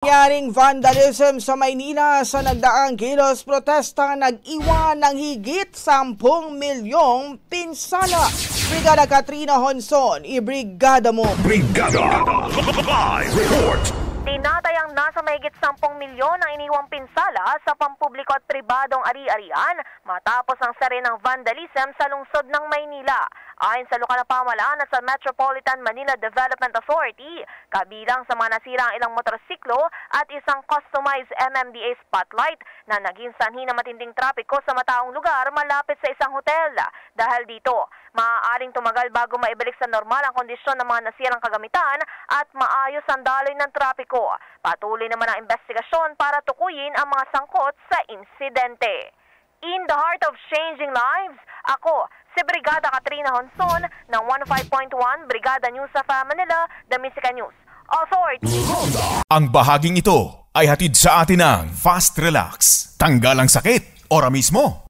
Nangyaring vandalism sa Maynila sa nagdaang kilos protesta nag-iwan ng higit 10 milyong pinsala. Brigada Katrina Honson, ibrigada mo. Brigada Live Report. Tinatayang nasa mahigit 10 milyon ang iniwang pinsala sa pampubliko at pribadong ari-arian matapos ang seri ng vandalism sa lungsod ng Maynila. Ayon sa lokal na pamahalaan at sa Metropolitan Manila Development Authority, kabilang sa mga nasira ang ilang motorsiklo at isang customized MMDA spotlight na naging sanhi ng matinding trapiko sa mataong lugar malapit sa isang hotel. Dahil dito, maaaring tumagal bago maibalik sa normal ang kondisyon ng mga nasirang kagamitan at maayos ang daloy ng trapiko. Patuloy naman ang investigasyon para tukuyin ang mga sangkot sa insidente. In the heart of changing lives, ako, si Brigada Katrina Honson ng 105.1 Brigada News sa Manila, The Musica News Authority. Ang bahaging ito ay hatid sa atin ng Fast Relax. Tanggal ang sakit, ora mismo.